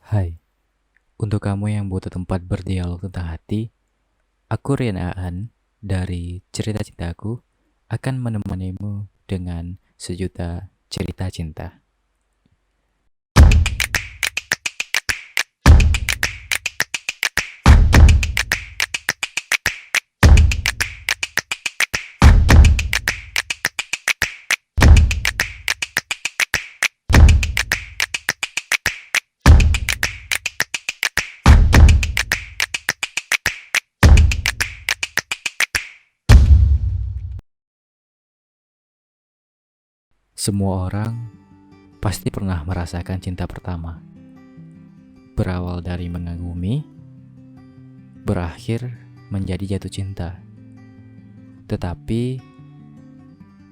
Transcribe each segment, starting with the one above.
Hai, untuk kamu yang butuh tempat berdialog tentang hati, aku Rian Aan dari Cerita Cintaku akan menemanimu dengan sejuta cerita cinta. Semua orang pasti pernah merasakan cinta pertama. Berawal dari mengagumi, berakhir menjadi jatuh cinta. Tetapi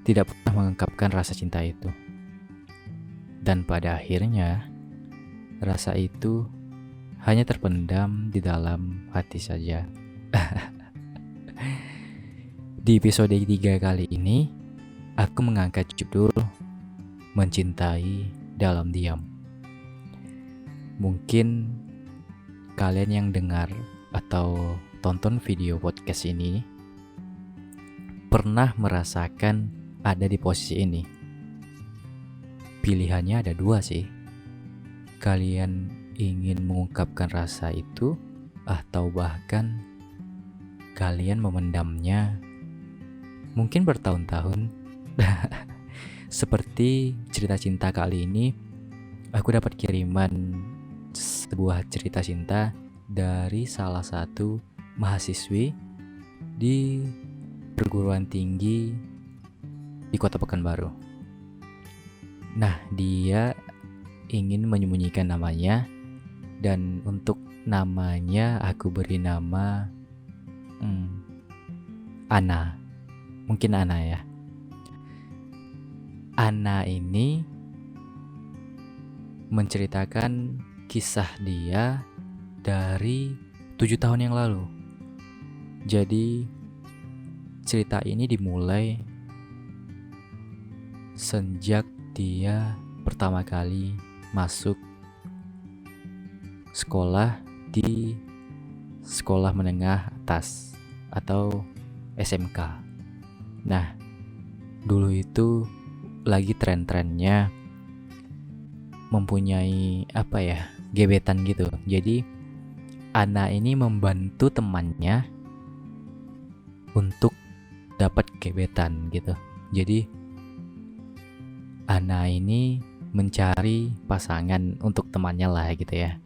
tidak pernah mengungkapkan rasa cinta itu. Dan pada akhirnya, rasa itu hanya terpendam di dalam hati saja. Di episode 3 kali ini, aku mengangkat judul Mencintai Dalam Diam. Mungkin kalian yang dengar atau tonton video podcast ini pernah merasakan ada di posisi ini. Pilihannya ada dua sih. Kalian ingin mengungkapkan rasa itu atau bahkan kalian memendamnya mungkin bertahun-tahun. Seperti cerita cinta kali ini, aku dapat kiriman sebuah cerita cinta dari salah satu mahasiswi di perguruan tinggi di Kota Pekanbaru. Nah, dia ingin menyembunyikan namanya, dan untuk namanya aku beri nama Ana. Mungkin Ana ya. Ana ini menceritakan kisah dia dari 7 tahun yang lalu. Jadi cerita ini dimulai sejak dia pertama kali masuk sekolah di sekolah menengah atas atau SMK. Nah, dulu itu lagi tren-trennya mempunyai gebetan gitu. Jadi Ana ini membantu temannya untuk dapat gebetan gitu. Jadi Ana ini mencari pasangan untuk temannya lah gitu ya.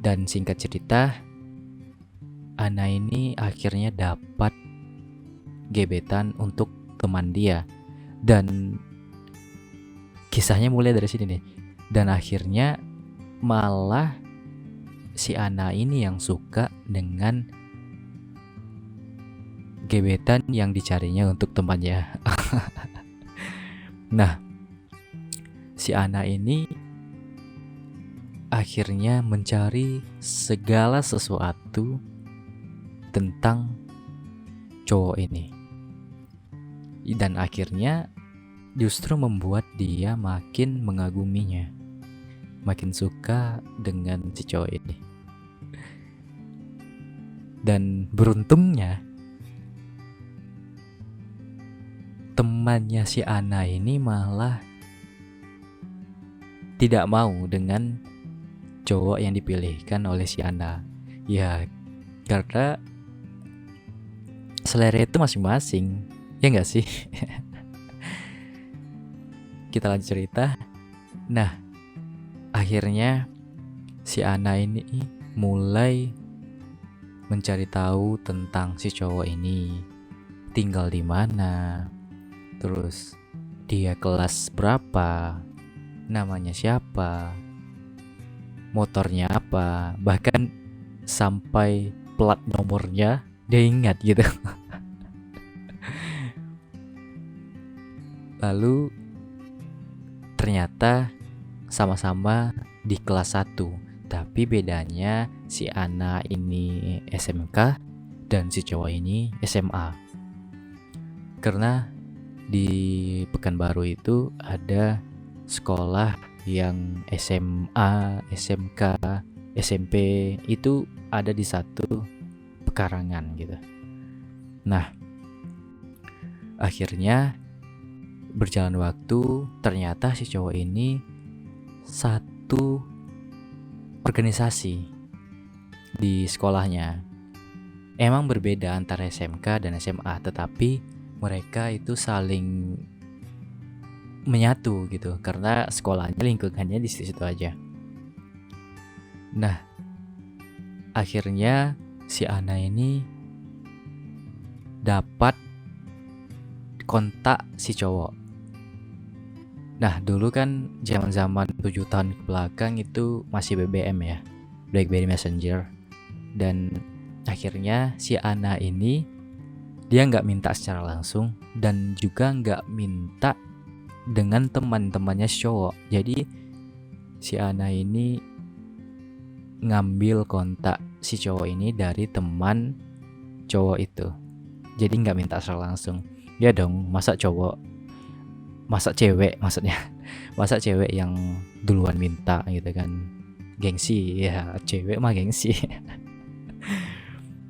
Dan singkat cerita, Ana ini akhirnya dapat gebetan untuk teman dia. Dan kisahnya mulai dari sini nih. Dan akhirnya malah si Ana ini yang suka dengan gebetan yang dicarinya untuk temannya. Nah, si Ana ini akhirnya mencari segala sesuatu tentang cowok ini. Dan akhirnya justru membuat dia makin mengaguminya, makin suka dengan si cowok ini. Dan beruntungnya temannya si Ana ini malah tidak mau dengan cowok yang dipilihkan oleh si Ana. Ya, karena selera itu masing-masing, ya gak sih? Kita lanjut cerita. Nah, akhirnya si Ana ini mulai mencari tahu tentang si cowok ini, tinggal di mana, terus dia kelas berapa, namanya siapa, motornya apa, bahkan sampai plat nomornya dia ingat gitu. Lalu ternyata sama-sama di kelas 1, tapi bedanya si Ana ini SMK dan si cowok ini SMA. Karena di Pekanbaru itu ada sekolah yang SMA, SMK, SMP itu ada di satu pekarangan gitu. Nah, akhirnya berjalan waktu, ternyata si cowok ini satu organisasi di sekolahnya. Emang berbeda antara SMK dan SMA, tetapi mereka itu saling menyatu gitu karena sekolahnya, lingkungannya di situ aja. Nah, akhirnya si Ana ini dapat kontak si cowok. Nah, dulu kan zaman-zaman 7 tahun ke belakang itu masih BBM ya, BlackBerry Messenger. Dan akhirnya si Ana ini dia nggak minta secara langsung dan juga nggak minta dengan teman-temannya si cowok. Jadi si Ana ini ngambil kontak si cowok ini dari teman cowok itu. Jadi nggak minta secara langsung. Ya dong, masa cewek maksudnya, masa cewek yang duluan minta gitu kan, gengsi ya, cewek mah gengsi.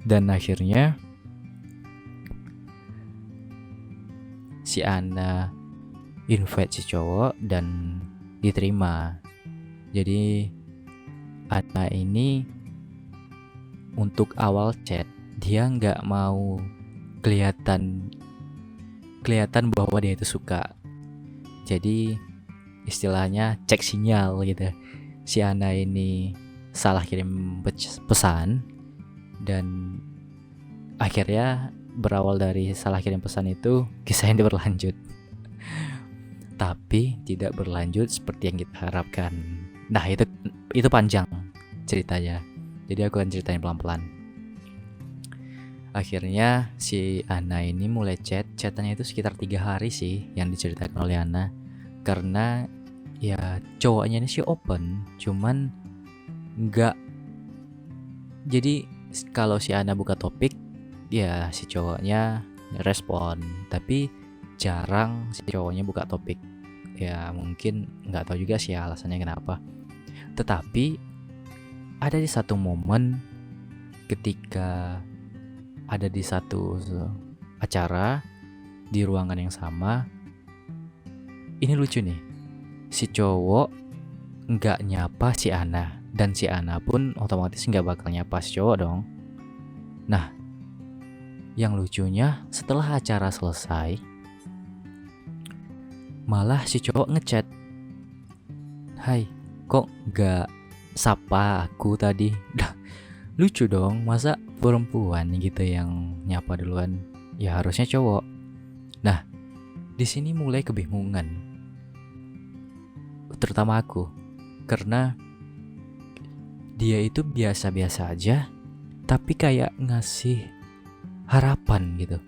Dan akhirnya si Ana invite si cowok dan diterima. Jadi Ana ini untuk awal chat dia nggak mau kelihatan bahwa dia itu suka. Jadi istilahnya cek sinyal gitu. Si Ana ini salah kirim pesan dan akhirnya berawal dari salah kirim pesan itu kisah ini berlanjut. Tapi tidak berlanjut seperti yang kita harapkan. Nah, itu panjang ceritanya. Jadi aku akan ceritain pelan-pelan. Akhirnya si Ana ini mulai chatannya itu sekitar 3 hari sih yang diceritakan oleh Ana. Karena ya cowoknya ini sih open, cuman enggak. Jadi kalau si Ana buka topik, ya si cowoknya respon. Tapi jarang si cowoknya buka topik. Ya mungkin nggak tahu juga sih alasannya kenapa. Tetapi ada di satu momen ketika ada di satu acara di ruangan yang sama. Ini lucu nih, si cowok nggak nyapa si Ana dan si Ana pun otomatis nggak bakal nyapa si cowok dong. Nah, yang lucunya setelah acara selesai, malah si cowok ngechat, "Hai, kok nggak sapa aku tadi?" Lucu dong, masa perempuan gitu yang nyapa duluan? Ya harusnya cowok. Nah, di sini mulai kebingungan, terutama aku, karena dia itu biasa-biasa aja, tapi kayak ngasih harapan gitu.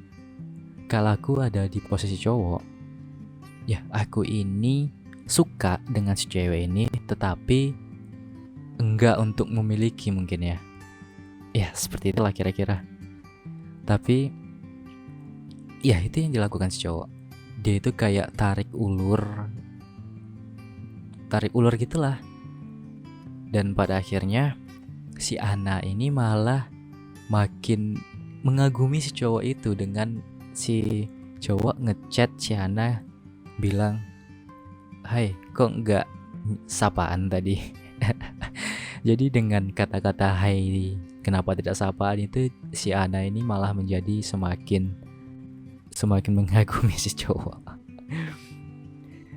Kalau aku ada di posisi cowok, ya aku ini suka dengan si cewek ini, tetapi enggak untuk memiliki mungkin ya. Ya seperti itulah kira-kira. Tapi ya itu yang dilakukan si cowok. Dia itu kayak tarik ulur gitulah. Dan pada akhirnya si Ana ini malah makin mengagumi si cowok itu dengan si cowok ngechat si Ana bilang, "Hai, kok nggak sapaan tadi?" Jadi dengan kata-kata "hai, kenapa tidak sapaan" itu si Ana ini malah menjadi semakin mengagumi si cowok.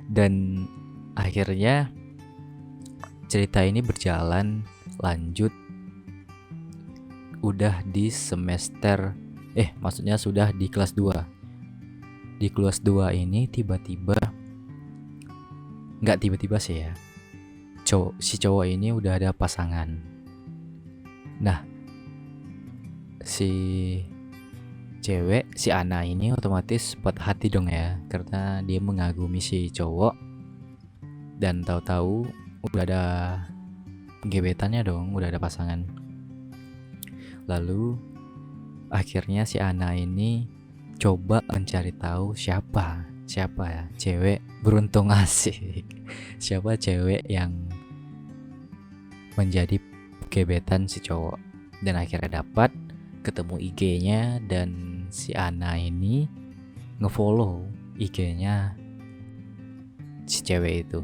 Dan akhirnya cerita ini berjalan lanjut. Udah di semester maksudnya sudah di kelas 2. Di kelas 2 ini tiba-tiba, nggak tiba-tiba sih ya, si cowok ini udah ada pasangan. Nah, si cewek, si Ana ini otomatis patah hati dong ya, karena dia mengagumi si cowok dan tahu-tahu udah ada gebetannya dong, udah ada pasangan. Lalu akhirnya si Ana ini coba mencari tahu siapa siapa ya cewek beruntung asik. Siapa cewek yang menjadi gebetan si cowok. Dan akhirnya dapat ketemu IG-nya, dan si Ana ini ngefollow IG-nya si cewek itu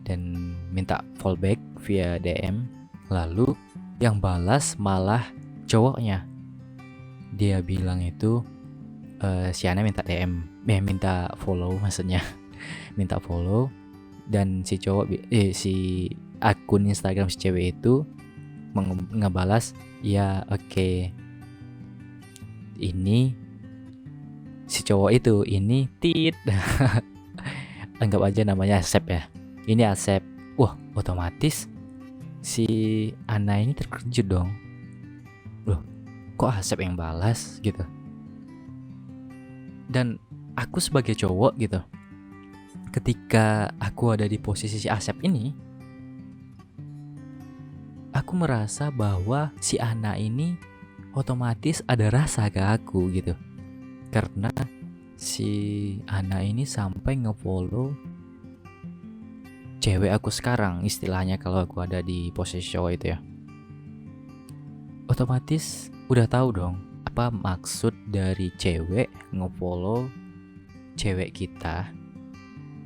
dan minta fallback via DM. Lalu yang balas malah cowoknya. Dia bilang itu si Ana minta DM, minta follow maksudnya. Minta follow, dan si cowok si akun Instagram si cewek itu ngebalas, ya oke. Ini si cowok itu ini tit anggap aja namanya Asep ya. Ini Asep. Wah, otomatis si Ana ini terkejut dong. Loh, kok Asep yang balas gitu. Dan aku sebagai cowok gitu, ketika aku ada di posisi si Asep ini, aku merasa bahwa si Ana ini otomatis ada rasa ke aku gitu. Karena si Ana ini sampai ngefollow cewek aku sekarang, istilahnya kalau aku ada di posisi cowok itu ya. Otomatis udah tahu dong apa maksud dari cewek ngefollow cewek kita.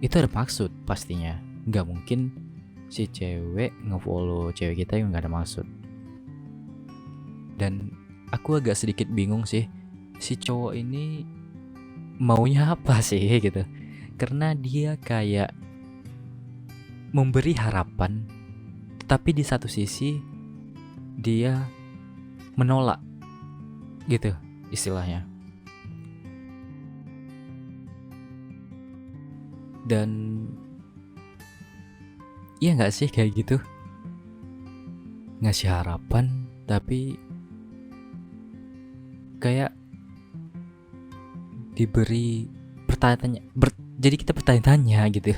Itu ada maksud pastinya. Gak mungkin si cewek ngefollow cewek kita yang gak ada maksud. Dan aku agak sedikit bingung sih, si cowok ini maunya apa sih gitu. Karena dia kayak memberi harapan, tapi di satu sisi dia menolak gitu istilahnya. Dan iya gak sih kayak gitu, ngasih harapan tapi kayak diberi pertanyaan, jadi kita bertanya-tanya gitu,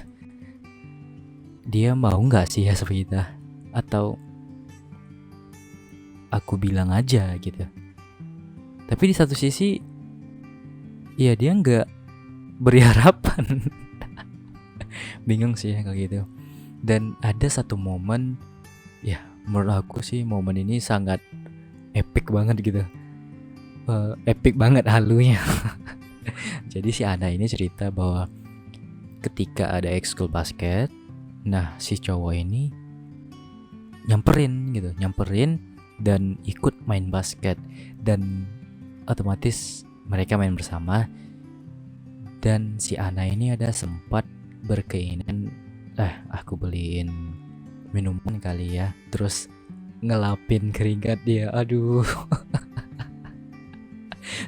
dia mau gak sih ya sama kita, atau aku bilang aja gitu. Tapi di satu sisi ya dia gak beri harapan. Bingung sih kayak gitu. Dan ada satu momen, ya menurut aku sih momen ini sangat epic banget gitu. Epic banget halunya. Jadi si Ana ini cerita bahwa ketika ada ekskul basket, nah si cowok ini nyamperin dan ikut main basket, dan otomatis mereka main bersama. Dan si Ana ini ada sempat berkeinginan, aku beliin minuman kali ya, terus ngelapin keringat dia. Aduh.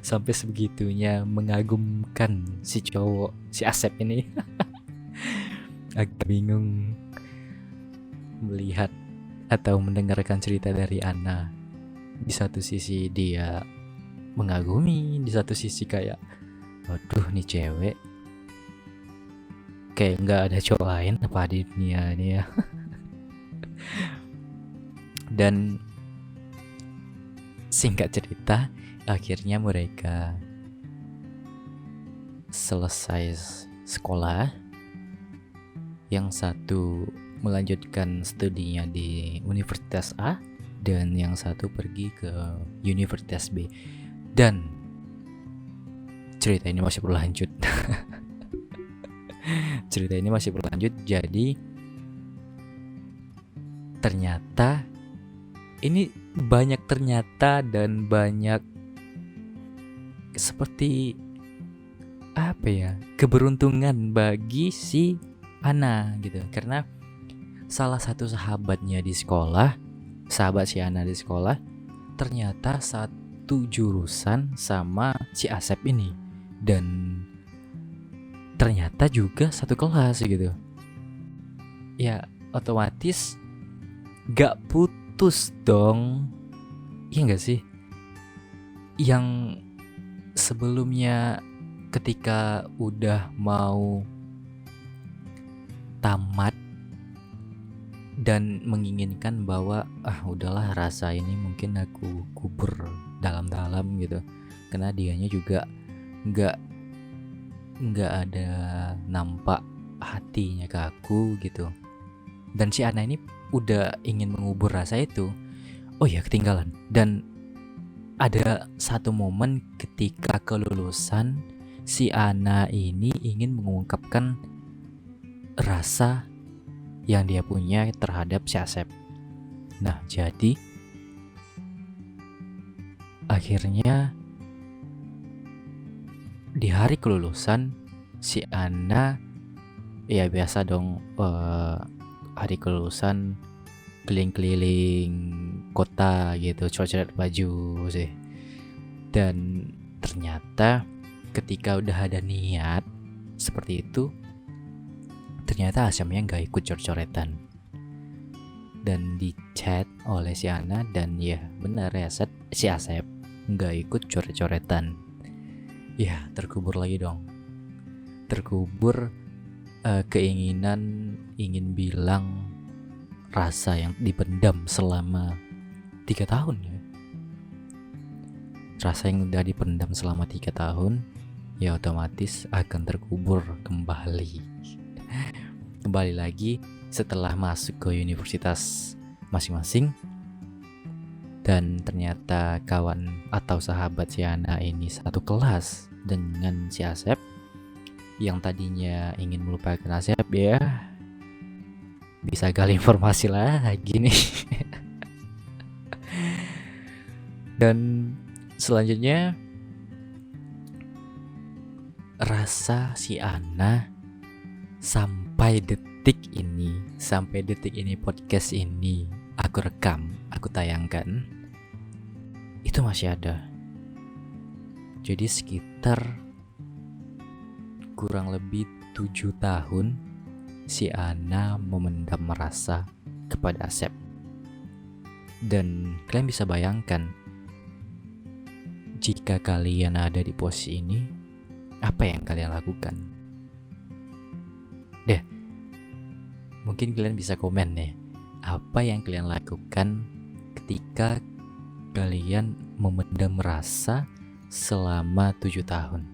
Sampai sebegitunya mengagumkan si cowok, si Asep ini. Agak bingung melihat atau mendengarkan cerita dari Ana. Di satu sisi dia mengagumi, di satu sisi kayak, aduh nih cewek kayak nggak ada cowok lain apa di dunia ini ya. Dan singkat cerita, akhirnya mereka selesai sekolah. Yang satu melanjutkan studinya di Universitas A, dan yang satu pergi ke Universitas B. Dan cerita ini masih berlanjut. Jadi ternyata ini banyak ternyata dan banyak seperti apa ya, keberuntungan bagi si Ana gitu. Karena salah satu sahabatnya di sekolah, sahabat si Ana di sekolah, ternyata satu jurusan sama si Asep ini, dan ternyata juga satu kelas gitu. Ya otomatis gak putus dong. Iya gak sih? Yang sebelumnya ketika udah mau tamat dan menginginkan bahwa udahlah, rasa ini mungkin aku kubur dalam-dalam gitu. Karena dianya juga gak nggak ada nampak hatinya ke aku gitu. Dan si Ana ini udah ingin mengubur rasa itu. Oh ya, ketinggalan. Dan ada satu momen ketika kelulusan, si Ana ini ingin mengungkapkan rasa yang dia punya terhadap si Asep. Nah, jadi akhirnya di hari kelulusan si Ana, ya biasa dong, hari kelulusan keliling-keliling kota gitu, coret-coret baju sih. Dan ternyata ketika udah ada niat seperti itu, ternyata Asemnya gak ikut coret-coretan. Dan di chat oleh si Ana, dan ya benar ya, si Asep gak ikut coret-coretan. Ya terkubur lagi dong. Terkubur keinginan ingin bilang rasa yang dipendam selama 3 tahun ya. Rasa yang udah dipendam selama 3 tahun ya otomatis akan terkubur kembali. Kembali lagi setelah masuk ke universitas masing-masing. Dan ternyata kawan atau sahabat si Ana ini satu kelas dengan si Asep. Yang tadinya ingin melupakan Asep ya, bisa gali informasi lagi nih. Dan selanjutnya rasa si Ana sampai detik ini podcast ini aku rekam, aku tayangkan, itu masih ada. Jadi sekitar kurang lebih 7 tahun si Ana memendam rasa kepada Asep. Dan kalian bisa bayangkan, jika kalian ada di posisi ini, apa yang kalian lakukan? Mungkin kalian bisa komen nih, apa yang kalian lakukan ketika kalian memendam rasa selama 7 tahun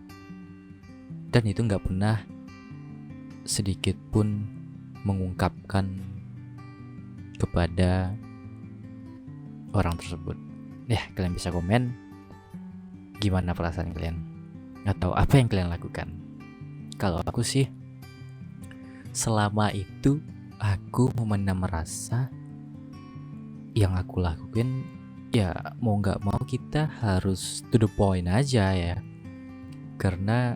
dan itu gak pernah sedikit pun mengungkapkan kepada orang tersebut. Kalian bisa komen gimana perasaan kalian atau apa yang kalian lakukan. Kalau aku sih, selama itu aku memendam rasa, yang aku lakuin ya mau gak mau kita harus to the point aja ya. Karena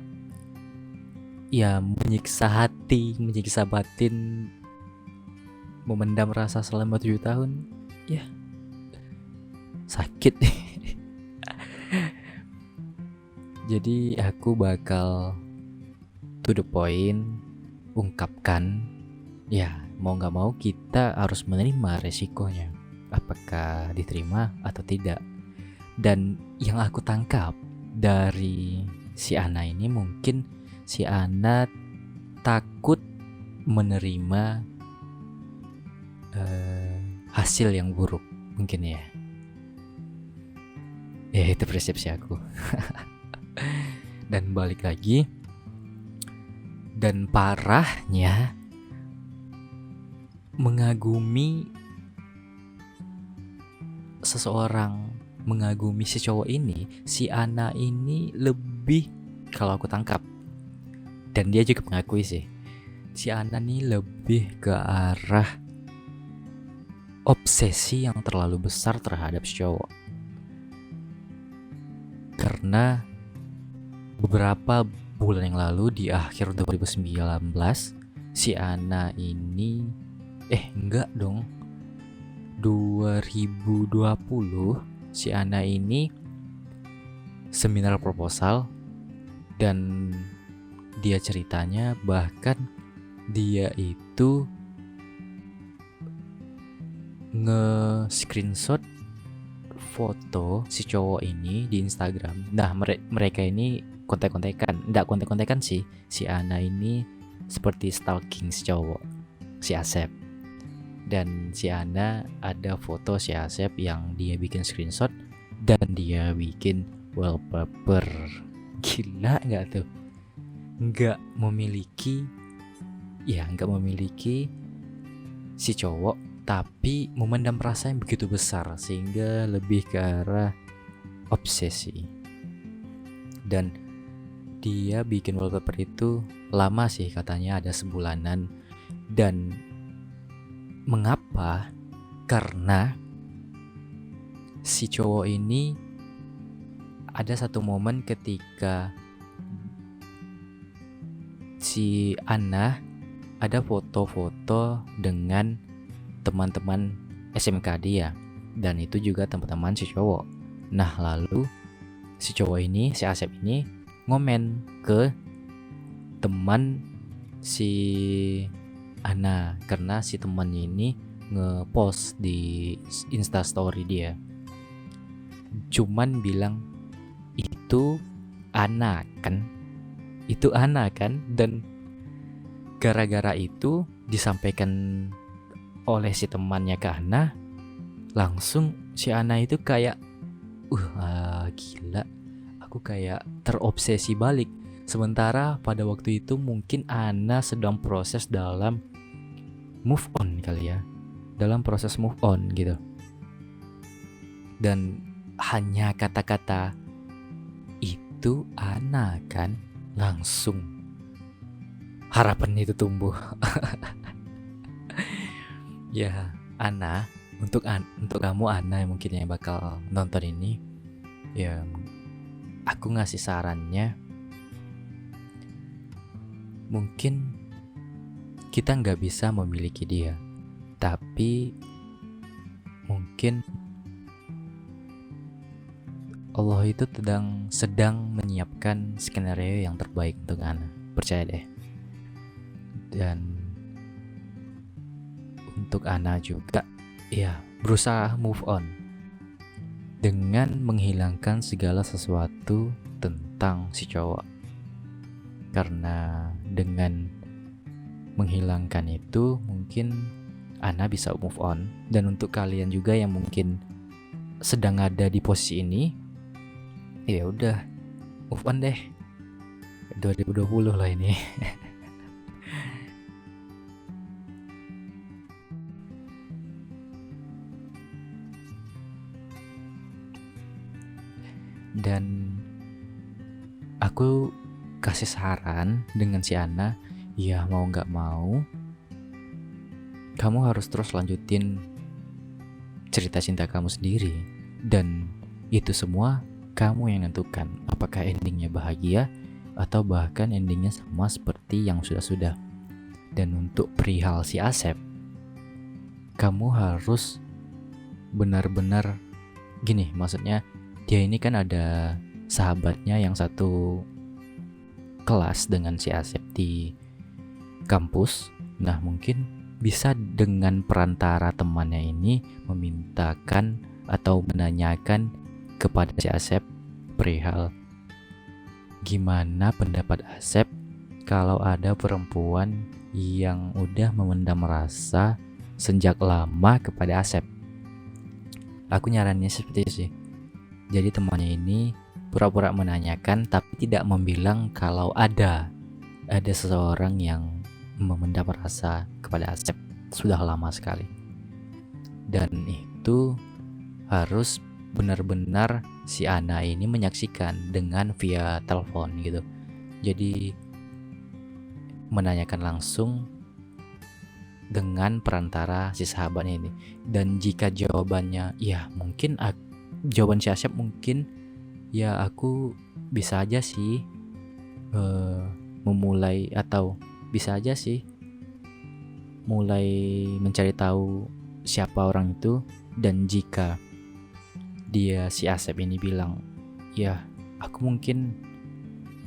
ya menyiksa hati, menyiksa batin, memendam rasa selama 7 tahun, ya sakit. Jadi aku bakal to the point, ungkapkan. Ya mau gak mau kita harus menerima resikonya, apakah diterima atau tidak. Dan yang aku tangkap dari si Ana ini, mungkin si Ana takut menerima hasil yang buruk mungkin ya. Itu persepsi aku. Dan balik lagi, dan parahnya mengagumi seseorang, mengagumi si cowok ini, si Ana ini lebih, kalau aku tangkap, dan dia juga mengakui sih, si Ana ini lebih ke arah obsesi yang terlalu besar terhadap si cowok. Karena beberapa bulan yang lalu, di akhir 2019, si Ana ini 2020, si Ana ini seminar proposal. Dan dia ceritanya bahkan dia itu nge-screenshot foto si cowok ini di Instagram. Nah, mereka ini kontek-kontekan sih. Si Ana ini seperti stalking si cowok, si Asep. Dan si Ana ada foto si Asep yang dia bikin screenshot dan dia bikin wallpaper. Gila gak tuh? nggak memiliki si cowok, tapi memendam rasa yang begitu besar sehingga lebih ke arah obsesi. Dan dia bikin wallpaper itu lama sih, katanya ada sebulanan. Dan mengapa? Karena si cowok ini ada satu momen ketika si Anna ada foto-foto dengan teman-teman SMK dia, dan itu juga teman-teman si cowok. Nah, lalu si cowok ini, si Asep ini ngomen ke teman si Anna karena si temannya ini nge-post di Instastory dia, cuman bilang itu Anna kan, dan gara-gara itu disampaikan oleh si temannya ke Ana, langsung si Ana itu kayak gila, aku kayak terobsesi balik. Sementara pada waktu itu mungkin Ana sedang proses dalam move on kali ya, dalam proses move on gitu. Dan hanya kata-kata itu Ana kan, langsung harapan itu tumbuh. Ya, Ana, untuk kamu Ana yang mungkin yang bakal nonton ini, ya aku ngasih sarannya, mungkin kita nggak bisa memiliki dia, tapi mungkin Allah itu sedang menyiapkan skenario yang terbaik untuk Ana. Percaya deh. Dan untuk Ana juga, ya berusaha move on dengan menghilangkan segala sesuatu tentang si cowok. Karena dengan menghilangkan itu mungkin Ana bisa move on. Dan untuk kalian juga yang mungkin sedang ada di posisi ini, ya udah move on deh. 2020 lah ini. Dan aku kasih saran dengan si Ana, ya mau gak mau kamu harus terus lanjutin cerita cinta kamu sendiri. Dan itu semua kamu yang nentukan, apakah endingnya bahagia atau bahkan endingnya sama seperti yang sudah-sudah. Dan untuk perihal si Asep, kamu harus benar-benar gini, maksudnya dia ini kan ada sahabatnya yang satu kelas dengan si Asep di kampus. Nah, mungkin bisa dengan perantara temannya ini memintakan atau menanyakan kepada si Asep perihal gimana pendapat Asep kalau ada perempuan yang udah memendam rasa sejak lama kepada Asep. Aku nyarannya seperti itu sih. Jadi temannya ini pura-pura menanyakan tapi tidak membilang kalau ada seseorang yang memendam rasa kepada Asep sudah lama sekali. Dan itu harus benar-benar si Ana ini menyaksikan dengan via telepon gitu. Jadi menanyakan langsung dengan perantara si sahabatnya ini. Dan jika jawabannya ya mungkin jawaban si Asep mungkin ya aku bisa aja sih memulai atau bisa aja sih mulai mencari tahu siapa orang itu. Dan jika dia si Asep ini bilang ya aku mungkin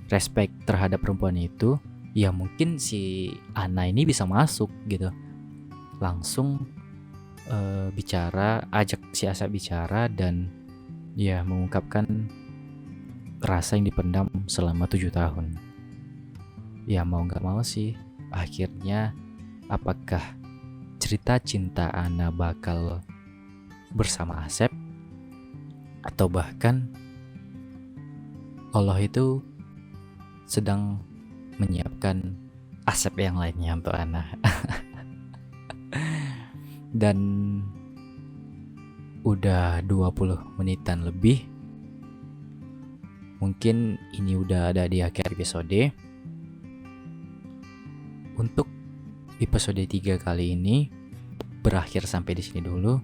respect terhadap perempuan itu, ya mungkin si Ana ini bisa masuk gitu, langsung ajak si Asep bicara dan ya mengungkapkan rasa yang dipendam selama 7 tahun. Ya mau gak mau sih, akhirnya apakah cerita cinta Ana bakal bersama Asep, atau bahkan Allah itu sedang menyiapkan asap yang lainnya untuk Ana. Dan udah 20 menitan lebih. Mungkin ini udah ada di akhir episode. Untuk episode 3 kali ini berakhir sampai di sini dulu.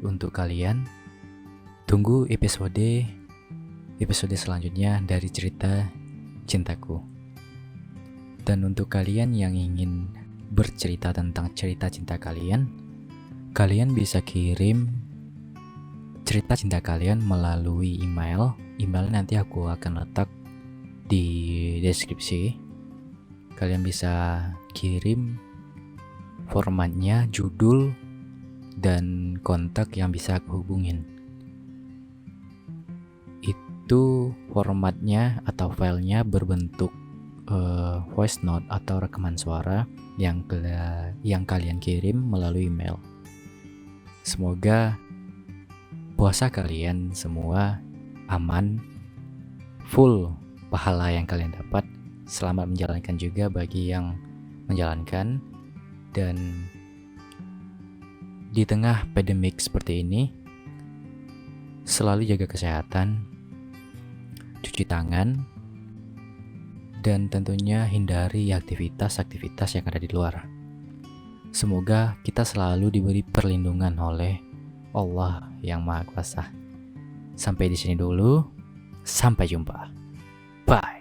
Untuk kalian, tunggu episode selanjutnya dari cerita cintaku. Dan untuk kalian yang ingin bercerita tentang cerita cinta kalian bisa kirim cerita cinta kalian melalui email. Email nanti aku akan letak di deskripsi. Kalian bisa kirim formatnya, judul, dan kontak yang bisa aku hubungin. Itu formatnya atau filenya berbentuk voice note atau rekaman suara yang kalian kirim melalui email. Semoga puasa kalian semua aman, full pahala yang kalian dapat. Selamat menjalankan juga bagi yang menjalankan. Dan di tengah pandemik seperti ini, selalu jaga kesehatan, cuci tangan, dan tentunya hindari aktivitas-aktivitas yang ada di luar. Semoga kita selalu diberi perlindungan oleh Allah yang Maha Kuasa. Sampai di sini dulu. Sampai jumpa. Bye.